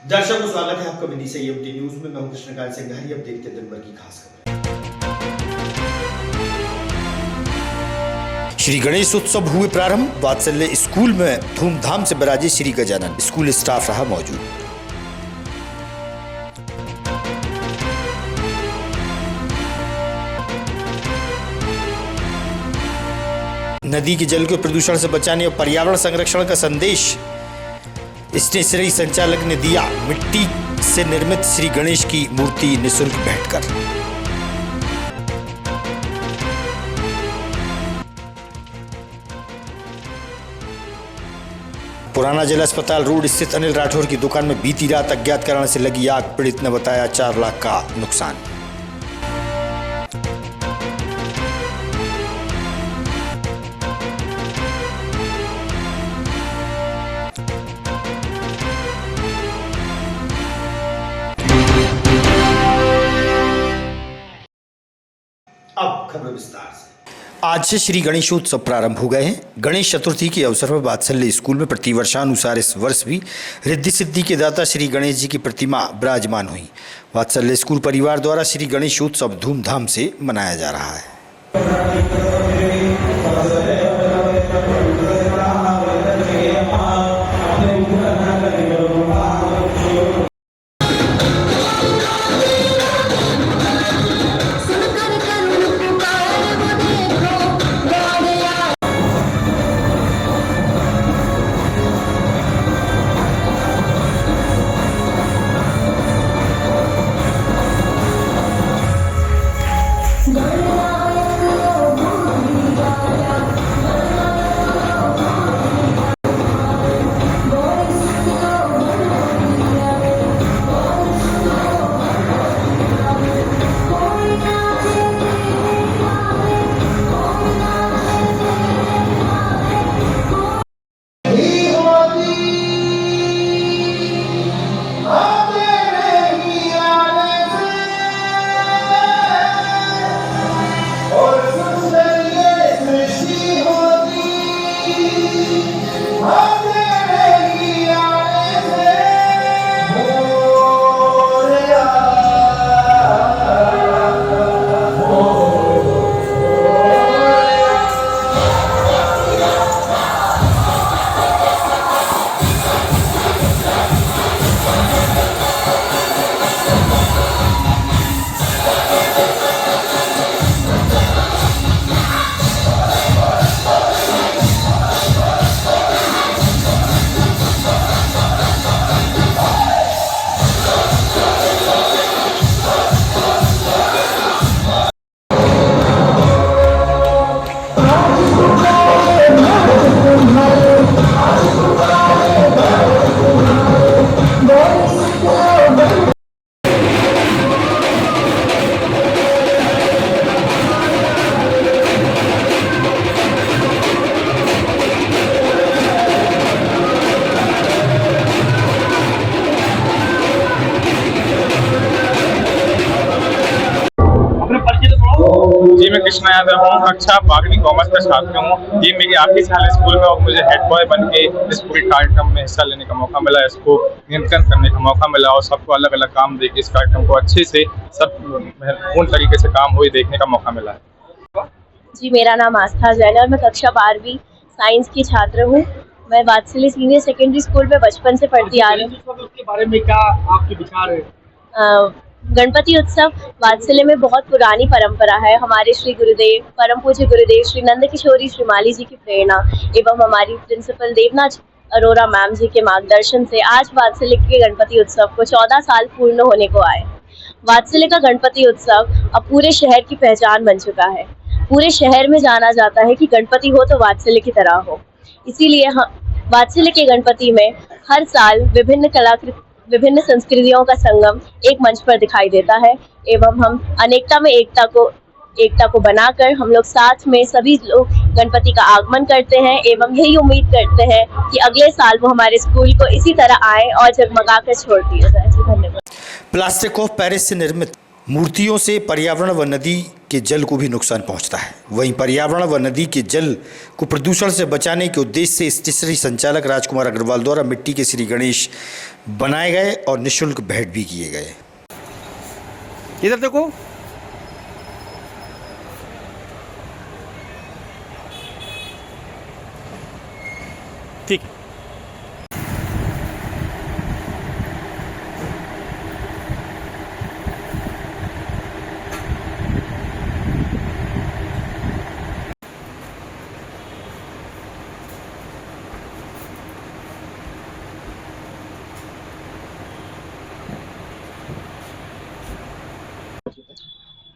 दर्शकों स्वागत है आपका विधि से यूटी न्यूज में। मैं हूं कृष्णकांत सिंघारी। अब देखते हैं दिन भर की खास खबरें। श्री गणेश उत्सव हुए प्रारंभ। वात्सल्य स्कूल में धूमधाम से बिराजे श्री गजानन। स्कूल स्टाफ रहा मौजूद। नदी के जल को प्रदूषण से बचाने और पर्यावरण संरक्षण का संदेश स्टेशनरी संचालक ने दिया। मिट्टी से निर्मित श्री गणेश की मूर्ति निःशुल्क भेंट कर। पुराना जिला अस्पताल रोड स्थित अनिल राठौर की दुकान में बीती रात अज्ञात कारण से लगी आग। पीड़ित ने बताया 4 लाख का नुकसान। अब खबर विस्तार से। आज से श्री गणेशोत्सव प्रारंभ हो गए हैं। गणेश चतुर्थी के अवसर पर वात्सल्य स्कूल में प्रतिवर्षानुसार इस वर्ष भी रिद्धि सिद्धि के दाता श्री गणेश जी की प्रतिमा विराजमान हुई। वात्सल्य स्कूल परिवार द्वारा श्री गणेशोत्सव धूमधाम से मनाया जा रहा है। जी मैं कृष्णा यादव हूँ। कक्षा 12वीं कॉमर्स का छात्र हूँ। ये मेरी आखिरी साल स्कूल में और मुझे हेड बॉय बन के इस पूरे कार्यक्रम में हिस्सा लेने का मौका मिला। इसको नियंत्रण करने का मौका मिला और सबको अलग अलग काम देके इस कार्यक्रम को अच्छे से सब महत्वपूर्ण तरीके से काम हुए देखने का मौका मिला है। जी मेरा नाम आस्था जैन और मैं कक्षा 12वीं साइंस की छात्र हूँ। मैं वात्सल्य सीनियर सेकेंडरी स्कूल में बचपन से पढ़ती आ रही हूँ। उसके बारे में क्या आपके विचार है? गणपति उत्सव वात्सल्य में बहुत पुरानी परंपरा है। हमारे श्री गुरुदेव परम पूज्य गुरुदेव श्री नंद किशोरी श्रीमाली जी की प्रेरणा एवं हमारी प्रिंसिपल देवनाथ अरोरा मैम जी के मार्गदर्शन से आज वात्सल्य के गणपति उत्सव को 14 साल पूर्ण होने को आए। वात्सल्य का गणपति उत्सव अब पूरे शहर की पहचान बन चुका है। पूरे शहर में जाना जाता है कि गणपति हो तो वात्सल्य की तरह हो। इसीलिए वात्सल्य के गणपति में हर साल विभिन्न संस्कृतियों का संगम एक मंच पर दिखाई देता है एवं हम अनेकता में एकता को बनाकर हम लोग साथ में सभी लोग गणपति का आगमन करते हैं एवं यही उम्मीद करते हैं कि अगले साल वो हमारे स्कूल को इसी तरह आए और जगमगा कर छोड़ दिया जाए। धन्यवाद। प्लास्टिक ऑफ पेरिस से निर्मित मूर्तियों से पर्यावरण व नदी के जल को भी नुकसान पहुंचता है। वहीं पर्यावरण व नदी के जल को प्रदूषण से बचाने के उद्देश्य से स्टेशनरी संचालक राजकुमार अग्रवाल द्वारा मिट्टी के श्री गणेश बनाए गए और निःशुल्क भेंट भी किए गए। इधर देखो, ठीक है।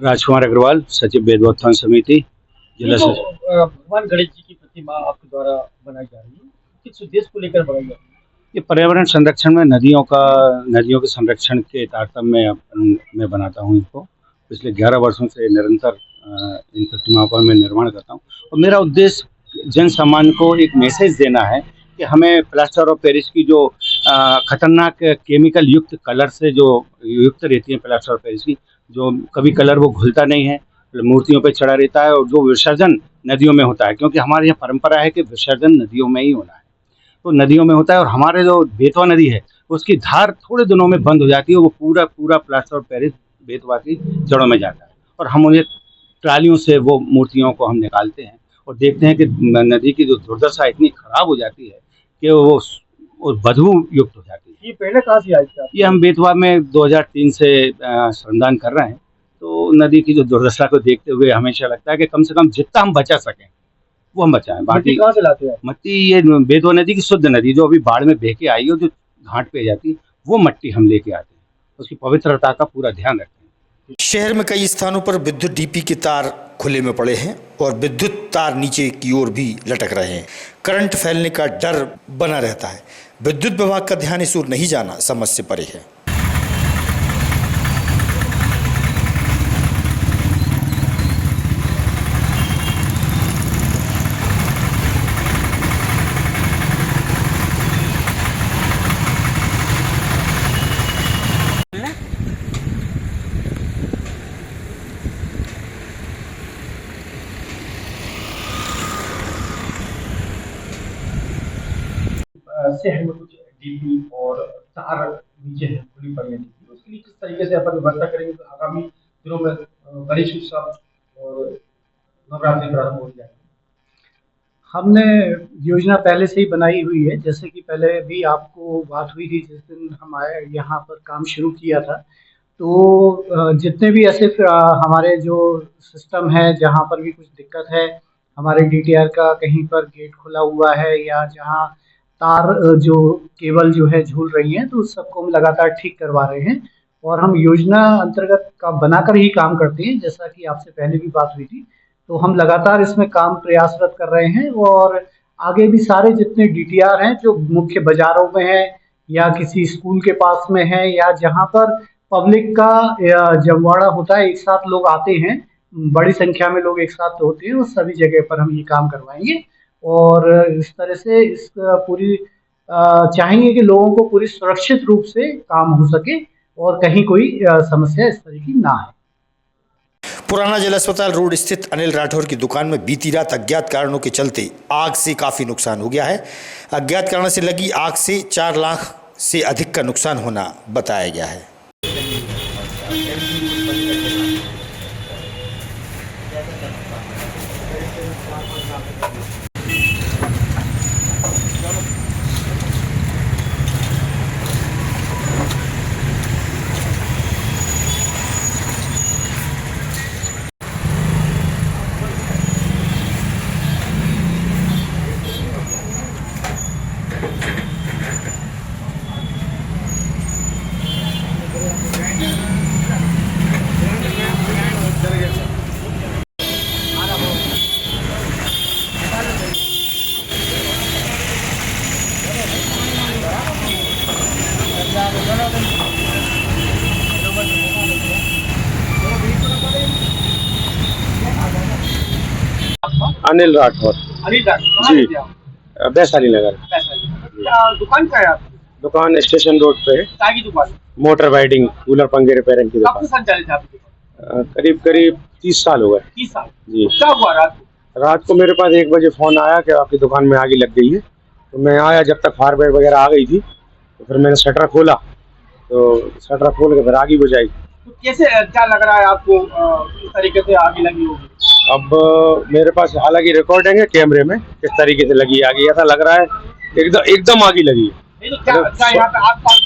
राजकुमार अग्रवाल, सचिव वेदोत्थान समिति, जिला तो सचिव। भगवान गणेश जी की प्रतिमा आपके द्वारा बनाई जा रही है, किस उद्देश्य को लेकर बनाई जा रही है? ये पर्यावरण संरक्षण में नदियों के संरक्षण के तारतम्य में मैं बनाता हूँ इनको। पिछले 11 वर्षों से निरंतर इन प्रतिमाओं का मैं निर्माण करता हूँ और मेरा उद्देश्य जन सामान्य को एक मैसेज देना है कि हमें प्लास्टर ऑफ पेरिस की जो खतरनाक केमिकल युक्त कलर से जो युक्त रहती है प्लास्टर ऑफ पेरिस की, जो कभी कलर वो घुलता नहीं है, मूर्तियों पे चढ़ा रहता है और जो विसर्जन नदियों में होता है, क्योंकि हमारे यहाँ परंपरा है कि विसर्जन नदियों में ही होना है, तो नदियों में होता है। और हमारे जो बेतवा नदी है उसकी धार थोड़े दिनों में बंद हो जाती है, वो पूरा प्लास्टर ऑफ पेरिस बेतवा की जड़ों में जाता है और हम उन्हें ट्रालियों से वो मूर्तियों को हम निकालते हैं और देखते हैं कि नदी की जो दुर्दशा इतनी खराब हो जाती है कि वो बदबू युक्त हो जाती है। ये प्रेरणा कहाँ से आई थी? ये हम बेतवा में 2003 से श्रमदान कर रहे हैं, तो नदी की जो दुर्दशा को देखते हुए हमेशा लगता है कि कम से कम जितना हम बचा सकें वो हम बचाएं। मिट्टी कहाँ से लाते हैं? मट्टी ये बेतवा नदी की शुद्ध नदी जो अभी बाढ़ में बह के आई हो, जो घाट पे जाती है, वो मट्टी हम लेके आते हैं, उसकी पवित्रता का पूरा ध्यान रखते हैं। शहर में कई स्थानों पर विद्युत डीपी के तार खुले में पड़े हैं और विद्युत तार नीचे की ओर भी लटक रहे हैं। करंट फैलने का डर बना रहता है। विद्युत विभाग का ध्यान इस ओर नहीं जाना समझ से परे है। शहर में कुछ डीपी और तार नीचे है खुली पड़ी है, उसके लिए किस तरीके से अपन व्यवस्था करेंगे तो आगामी दिनों में गणेश उत्सव और नवरात्रि प्रारंभ हो जाएंगे? हमने योजना पहले से ही बनाई हुई है, जैसे कि पहले भी आपको बात हुई थी जिस दिन हम आए यहाँ पर काम शुरू किया था, तो जितने भी ऐसे हमारे जो सिस्टम है जहाँ पर भी कुछ दिक्कत है, हमारे DTR का कहीं पर गेट खुला हुआ है या जहाँ तार जो केबल जो है झूल रही हैं, तो उस सबको हम लगातार ठीक करवा रहे हैं और हम योजना अंतर्गत का बनाकर ही काम करते हैं। जैसा कि आपसे पहले भी बात हुई थी, तो हम लगातार इसमें काम प्रयासरत कर रहे हैं और आगे भी सारे जितने DTR हैं जो मुख्य बाजारों में है या किसी स्कूल के पास में है या जहाँ पर पब्लिक का जमवाड़ा होता है, एक साथ लोग आते हैं, बड़ी संख्या में लोग एक साथ होते हैं, उस सभी जगह पर हम ये काम करवाएंगे और इस तरह से इस पूरी चाहेंगे कि लोगों को पूरी सुरक्षित रूप से काम हो सके और कहीं कोई समस्या इस तरह की ना आए। पुराना जिला अस्पताल रोड स्थित अनिल राठौर की दुकान में बीती रात अज्ञात कारणों के चलते आग से काफी नुकसान हो गया है। अज्ञात कारणों से लगी आग से 4 लाख से अधिक का नुकसान होना बताया गया है। अनिल राठौर अनिल जी, वैशाली नगर। दुकान का है आपकी? दुकान स्टेशन रोड पे है। क्या की दुकान? मोटर राइडिंग कूलर पंखे रिपेयरिंग की कब दुकान। से संचालित है आपकी दुकान? करीब करीब 30 साल हो गए 30 साल। जी। क्या हुआ रात को? रात को मेरे पास 1 बजे फोन आया कि आपकी दुकान में आग लग गई है। तो मैं आया, जब तक फायर ब्रिगेड वगैरह आ गई थी तो फिर मैंने शटर खोला, तो शटर खोल के फिर आग ही बुझाई। तो कैसे क्या लग रहा है आपको किस तरीके से आग लगी होगी? अब मेरे पास हालांकि रिकॉर्डिंग है कैमरे में किस तरीके से लगी आग। ऐसा लग रहा है एकदम आग ही लगी है। नहीं तो क्या यहाँ पे आस-पास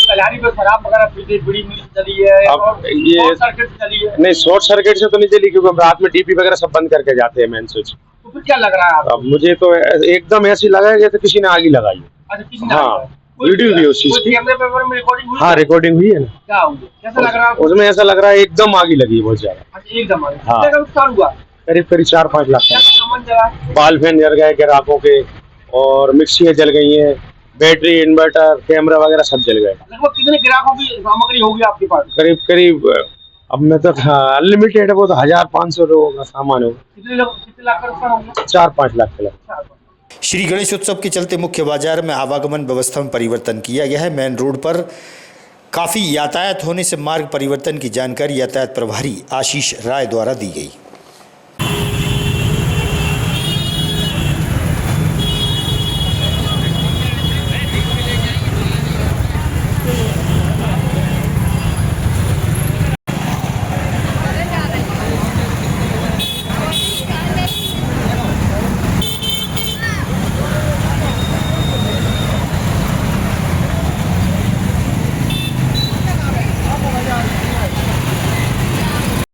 कल्याणी पे शराब वगैरह बीड़ी मिल चली है अब और ये शॉर्ट सर्किट चली है? नहीं, शॉर्ट सर्किट से तो नहीं चली, क्योंकि हम रात में डीपी वगैरह सब बंद करके जाते हैं मेन स्विच। तो फिर क्या लग रहा है आपको? अब मुझे तो एकदम ऐसी लगा है जैसे किसी ने आग ही लगाई है। अच्छा, किसी ने हाँ, आग लगाई? कोई- वीडियो भी उस चीज कोई की। कैमरे पे में रिकॉर्डिंग हुई? हाँ, रिकॉर्डिंग हुई है ना। क्या हुआ? कैसा लग रहा है आपको? उसमें ऐसा लग रहा है एकदम आग ही लगी है बहुत ज्यादा। अच्छा, एकदम आग। हाँ। कितने का नुकसान हुआ? करीब करीब 4-5 लाख क्या का। सामान जला? बाल फैन जल गए ग्राहकों के, और मिक्सियाँ जल गई हैं, बैटरी, इन्वर्टर, कैमरा वगैरह सब जल गए। लगभग कितने ग्राहकों की सामग्री होगी आपके पास? करीब करीब अब मैं तो अनलिमिटेड है, वो तो 1500 लोगों का सामान होगा। कितने लाख का नुकसान होगा? 4-5 लाख का लगा। श्री गणेश उत्सव के चलते मुख्य बाजार में आवागमन व्यवस्था में परिवर्तन किया गया है। मेन रोड पर काफ़ी यातायात होने से मार्ग परिवर्तन की जानकारी यातायात प्रभारी आशीष राय द्वारा दी गई।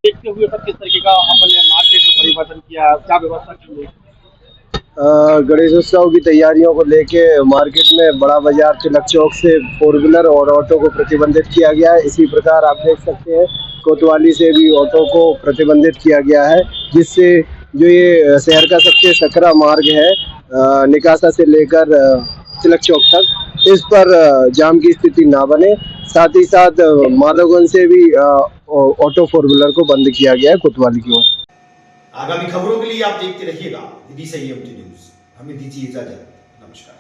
देखते हुए सर किस तरीके का अपने मार्केट में परिवर्तन किया, क्या व्यवस्था की हुई? गणेशोत्सव की तैयारियों को लेके मार्केट में बड़ा बाजार तिलक चौक से 4 व्हीलर और ऑटो को प्रतिबंधित किया गया है। इसी प्रकार आप देख सकते हैं कोतवाली से भी ऑटो को प्रतिबंधित किया गया है, जिससे जो ये शहर का सबसे सकरा मार्ग है निकासा से लेकर तिलक चौक तक, इस पर जाम की स्थिति ना बने। साथ ही साथ माधवगंज से भी ऑटो 4 व्हीलर को बंद किया गया है कोतवाली की ओर। आगामी खबरों के लिए आप देखते रहिएगा विधि संयम न्यूज। हमें दीजिए इजाजत। नमस्कार।